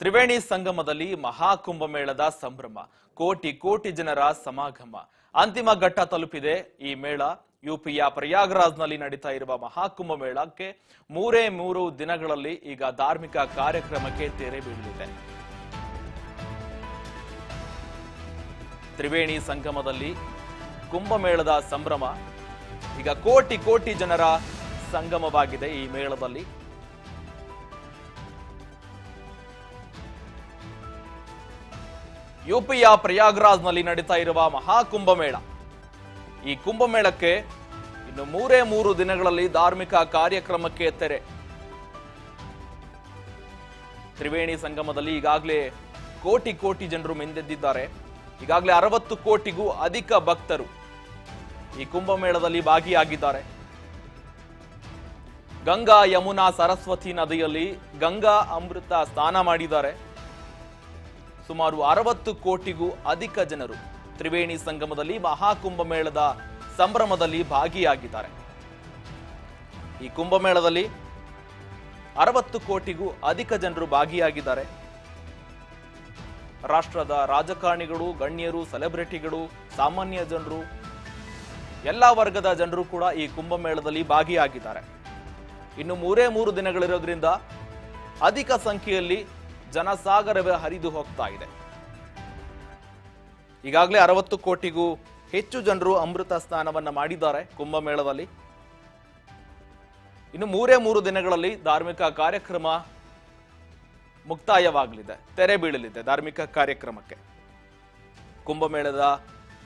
ತ್ರಿವೇಣಿ ಸಂಗಮದಲ್ಲಿ ಮಹಾಕುಂಭಮೇಳದ ಸಂಭ್ರಮ, ಕೋಟಿ ಕೋಟಿ ಜನರ ಸಮಾಗಮ. ಅಂತಿಮ ಘಟ್ಟ ತಲುಪಿದೆ ಈ ಮೇಳ. ಯುಪಿಯ ಪ್ರಯಾಗ್ರಾಜ್ನಲ್ಲಿ ನಡೀತಾ ಇರುವ ಮಹಾಕುಂಭಮೇಳಕ್ಕೆ ಮೂರು ದಿನಗಳಲ್ಲಿ ಈಗ ಧಾರ್ಮಿಕ ಕಾರ್ಯಕ್ರಮಕ್ಕೆ ತೆರೆ ಬೀಳಲಿದೆ. ತ್ರಿವೇಣಿ ಸಂಗಮದಲ್ಲಿ ಕುಂಭಮೇಳದ ಸಂಭ್ರಮ. ಈಗ ಕೋಟಿ ಕೋಟಿ ಜನರ ಸಂಗಮವಾಗಿದೆ ಈ ಮೇಳದಲ್ಲಿ. ಯುಪಿಯ ಪ್ರಯಾಗ್ರಾಜ್ನಲ್ಲಿ ನಡೀತಾ ಇರುವ ಮಹಾಕುಂಭಮೇಳ. ಈ ಕುಂಭಮೇಳಕ್ಕೆ ಇನ್ನು ಮೂರು ದಿನಗಳಲ್ಲಿ ಧಾರ್ಮಿಕ ಕಾರ್ಯಕ್ರಮಕ್ಕೆ ತೆರೆ. ತ್ರಿವೇಣಿ ಸಂಗಮದಲ್ಲಿ ಈಗಾಗಲೇ ಕೋಟಿ ಕೋಟಿ ಜನರು ಮಿಂದೆದ್ದಿದ್ದಾರೆ. ಈಗಾಗಲೇ 60 ಕೋಟಿಗೂ ಅಧಿಕ ಭಕ್ತರು ಈ ಕುಂಭಮೇಳದಲ್ಲಿ ಭಾಗಿಯಾಗಿದ್ದಾರೆ. ಗಂಗಾ ಯಮುನಾ ಸರಸ್ವತಿ ನದಿಯಲ್ಲಿ ಗಂಗಾ ಅಮೃತ ಸ್ನಾನ ಮಾಡಿದ್ದಾರೆ. ಸುಮಾರು 60 ಕೋಟಿಗೂ ಅಧಿಕ ಜನರು ತ್ರಿವೇಣಿ ಸಂಗಮದಲ್ಲಿ ಮಹಾಕುಂಭಮೇಳದ ಸಂಭ್ರಮದಲ್ಲಿ ಭಾಗಿಯಾಗಿದ್ದಾರೆ. ಈ ಕುಂಭಮೇಳದಲ್ಲಿ 60 ಕೋಟಿಗೂ ಅಧಿಕ ಜನರು ಭಾಗಿಯಾಗಿದ್ದಾರೆ. ರಾಷ್ಟ್ರದ ರಾಜಕಾರಣಿಗಳು, ಗಣ್ಯರು, ಸೆಲೆಬ್ರಿಟಿಗಳು, ಸಾಮಾನ್ಯ ಜನರು, ಎಲ್ಲ ವರ್ಗದ ಜನರು ಕೂಡ ಈ ಕುಂಭಮೇಳದಲ್ಲಿ ಭಾಗಿಯಾಗಿದ್ದಾರೆ. ಇನ್ನು ಮೂರು ದಿನಗಳಿರೋದ್ರಿಂದ ಅಧಿಕ ಸಂಖ್ಯೆಯಲ್ಲಿ ಜನಸಾಗರವೇ ಹರಿದು ಹೋಗ್ತಾ ಇದೆ. ಈಗಾಗಲೇ 60 ಕೋಟಿಗೂ ಹೆಚ್ಚು ಜನರು ಅಮೃತ ಸ್ನಾನವನ್ನ ಮಾಡಿದ್ದಾರೆ ಕುಂಭಮೇಳದಲ್ಲಿ. ಇನ್ನು ಮೂರು ದಿನಗಳಲ್ಲಿ ಧಾರ್ಮಿಕ ಕಾರ್ಯಕ್ರಮ ಮುಕ್ತಾಯವಾಗಲಿದೆ, ತೆರೆ ಬೀಳಲಿದೆ ಧಾರ್ಮಿಕ ಕಾರ್ಯಕ್ರಮಕ್ಕೆ. ಕುಂಭಮೇಳದ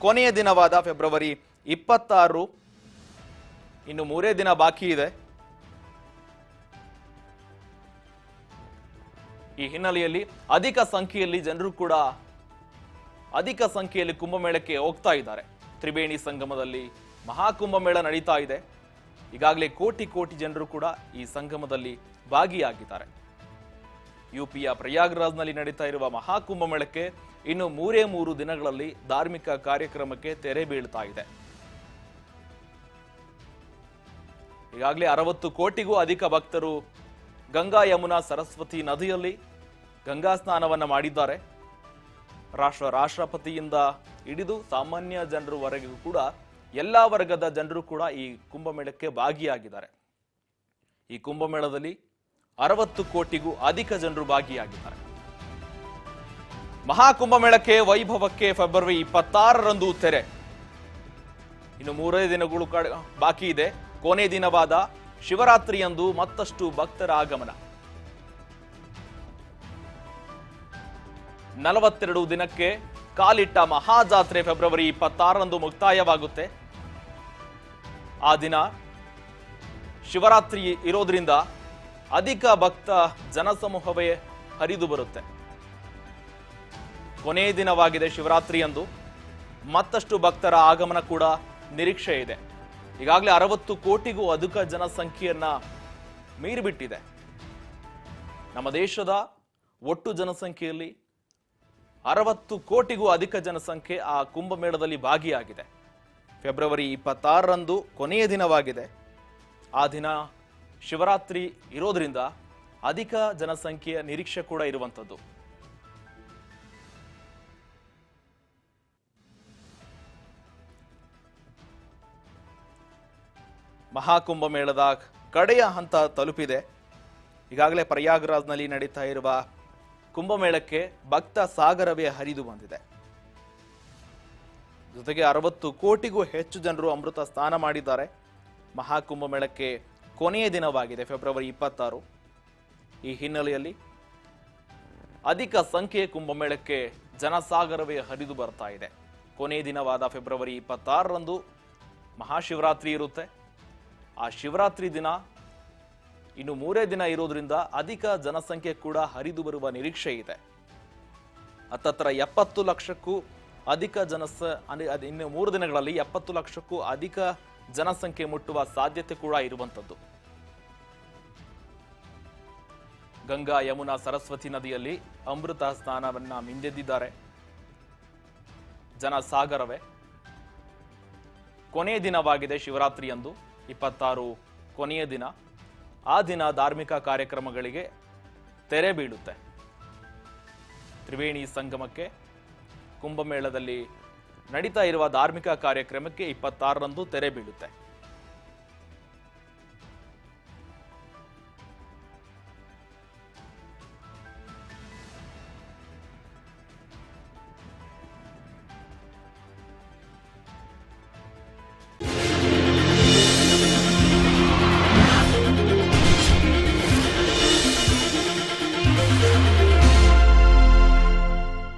ಕೊನೆಯ ದಿನವಾದ ಫೆಬ್ರವರಿ 26, ಇನ್ನು 3 ದಿನ ಬಾಕಿ ಇದೆ. ಈ ಹಿನ್ನೆಲೆಯಲ್ಲಿ ಅಧಿಕ ಸಂಖ್ಯೆಯಲ್ಲಿ ಕುಂಭಮೇಳಕ್ಕೆ ಹೋಗ್ತಾ ಇದ್ದಾರೆ. ತ್ರಿವೇಣಿ ಸಂಗಮದಲ್ಲಿ ಮಹಾಕುಂಭಮೇಳ ನಡೀತಾ ಇದೆ. ಈಗಾಗಲೇ ಕೋಟಿ ಕೋಟಿ ಜನರು ಕೂಡ ಈ ಸಂಗಮದಲ್ಲಿ ಭಾಗಿಯಾಗಿದ್ದಾರೆ. ಯುಪಿಯ ಪ್ರಯಾಗ್ರಾಜ್ನಲ್ಲಿ ನಡೀತಾ ಇರುವ ಮಹಾಕುಂಭಮೇಳಕ್ಕೆ ಇನ್ನು ಮೂರು ದಿನಗಳಲ್ಲಿ ಧಾರ್ಮಿಕ ಕಾರ್ಯಕ್ರಮಕ್ಕೆ ತೆರೆ ಬೀಳ್ತಾ ಇದೆ. ಈಗಾಗಲೇ 60 ಕೋಟಿಗೂ ಅಧಿಕ ಭಕ್ತರು ಗಂಗಾ ಯಮುನಾ ಸರಸ್ವತಿ ನದಿಯಲ್ಲಿ ಗಂಗಾ ಸ್ನಾನವನ್ನ ಮಾಡಿದ್ದಾರೆ. ರಾಷ್ಟ್ರಪತಿಯಿಂದ ಹಿಡಿದು ಸಾಮಾನ್ಯ ಜನರವರೆಗೂ ಕೂಡ ಎಲ್ಲಾ ವರ್ಗದ ಜನರು ಕೂಡ ಈ ಕುಂಭಮೇಳಕ್ಕೆ ಭಾಗಿಯಾಗಿದ್ದಾರೆ. ಈ ಕುಂಭಮೇಳದಲ್ಲಿ 60 ಕೋಟಿಗೂ ಅಧಿಕ ಜನರು ಭಾಗಿಯಾಗಿದ್ದಾರೆ. ಮಹಾಕುಂಭಮೇಳಕ್ಕೆ ವೈಭವಕ್ಕೆ ಫೆಬ್ರವರಿ 26ರಂದು ತೆರೆ. ಇನ್ನು 3 ದಿನಗಳು ಬಾಕಿ ಇದೆ. ಕೊನೆ ದಿನವಾದ ಶಿವರಾತ್ರಿಯಂದು ಮತ್ತಷ್ಟು ಭಕ್ತರ ಆಗಮನ. 42 ದಿನಕ್ಕೆ ಕಾಲಿಟ್ಟ ಮಹಾಜಾತ್ರೆ ಫೆಬ್ರವರಿ 26ರಂದು ಮುಕ್ತಾಯವಾಗುತ್ತೆ. ಆ ದಿನ ಶಿವರಾತ್ರಿ ಇರೋದ್ರಿಂದ ಅಧಿಕ ಭಕ್ತ ಜನಸಮೂಹವೇ ಹರಿದು ಬರುತ್ತೆ. ಕೊನೆಯ ದಿನವಾಗಿದೆ ಶಿವರಾತ್ರಿಯಂದು. ಮತ್ತಷ್ಟು ಭಕ್ತರ ಆಗಮನ ಕೂಡ ನಿರೀಕ್ಷೆ ಇದೆ. ಈಗಾಗಲೇ 60 ಕೋಟಿಗೂ ಅಧಿಕ ಜನಸಂಖ್ಯೆಯನ್ನ ಮೀರಿಬಿಟ್ಟಿದೆ. ನಮ್ಮ ದೇಶದ ಒಟ್ಟು ಜನಸಂಖ್ಯೆಯಲ್ಲಿ 60 ಕೋಟಿಗೂ ಅಧಿಕ ಜನಸಂಖ್ಯೆ ಆ ಕುಂಭಮೇಳದಲ್ಲಿ ಭಾಗಿಯಾಗಿದೆ. ಫೆಬ್ರವರಿ 26ರಂದು ಕೊನೆಯ ದಿನವಾಗಿದೆ. ಆ ದಿನ ಶಿವರಾತ್ರಿ ಇರೋದ್ರಿಂದ ಅಧಿಕ ಜನಸಂಖ್ಯೆಯ ನಿರೀಕ್ಷೆ ಕೂಡ ಇರುವಂಥದ್ದು. ಮಹಾಕುಂಭಮೇಳದ ಕಡೆಯ ಹಂತ ತಲುಪಿದೆ. ಈಗಾಗಲೇ ಪ್ರಯಾಗ್ರಾಜ್ನಲ್ಲಿ ನಡೀತಾ ಇರುವ ಕುಂಭಮೇಳಕ್ಕೆ ಭಕ್ತ ಸಾಗರವೇ ಹರಿದು ಬಂದಿದೆ. ಜೊತೆಗೆ 60 ಕೋಟಿಗೂ ಹೆಚ್ಚು ಜನರು ಅಮೃತ ಸ್ನಾನ ಮಾಡಿದ್ದಾರೆ. ಮಹಾಕುಂಭಮೇಳಕ್ಕೆ ಕೊನೆಯ ದಿನವಾಗಿದೆ ಫೆಬ್ರವರಿ 26. ಈ ಹಿನ್ನೆಲೆಯಲ್ಲಿ ಅಧಿಕ ಸಂಖ್ಯೆಯ ಕುಂಭಮೇಳಕ್ಕೆ ಜನಸಾಗರವೇ ಹರಿದು ಬರ್ತಾ ಇದೆ. ಕೊನೆಯ ದಿನವಾದ ಫೆಬ್ರವರಿ 26ರಂದು ಮಹಾಶಿವರಾತ್ರಿ ಇರುತ್ತೆ. ಆ ಶಿವರಾತ್ರಿ ದಿನ ಇನ್ನು 3 ದಿನ ಇರೋದ್ರಿಂದ ಅಧಿಕ ಜನಸಂಖ್ಯೆ ಕೂಡ ಹರಿದು ಬರುವ ನಿರೀಕ್ಷೆ ಇದೆ. ಹತ್ತತ್ರ 70 ಲಕ್ಷಕ್ಕೂ ಅಧಿಕ ಇನ್ನು 3 ದಿನಗಳಲ್ಲಿ 70 ಲಕ್ಷಕ್ಕೂ ಅಧಿಕ ಜನಸಂಖ್ಯೆ ಮುಟ್ಟುವ ಸಾಧ್ಯತೆ ಕೂಡ ಇರುವಂಥದ್ದು. ಗಂಗಾ ಯಮುನಾ ಸರಸ್ವತಿ ನದಿಯಲ್ಲಿ ಅಮೃತ ಸ್ನಾನವನ್ನ ಮಿಂದೆದ್ದಿದ್ದಾರೆ ಜನಸಾಗರವೇ. ಕೊನೆಯ ದಿನವಾಗಿದೆ ಶಿವರಾತ್ರಿಯಂದು 26 ಕೊನೆಯ ದಿನ. ಆ ದಿನ ಧಾರ್ಮಿಕ ಕಾರ್ಯಕ್ರಮಗಳಿಗೆ ತೆರೆ ಬೀಳುತ್ತೆ. ತ್ರಿವೇಣಿ ಸಂಗಮಕ್ಕೆ, ಕುಂಭಮೇಳದಲ್ಲಿ ನಡೀತಾ ಇರುವ ಧಾರ್ಮಿಕ ಕಾರ್ಯಕ್ರಮಕ್ಕೆ 26ರಂದು ತೆರೆ ಬೀಳುತ್ತೆ.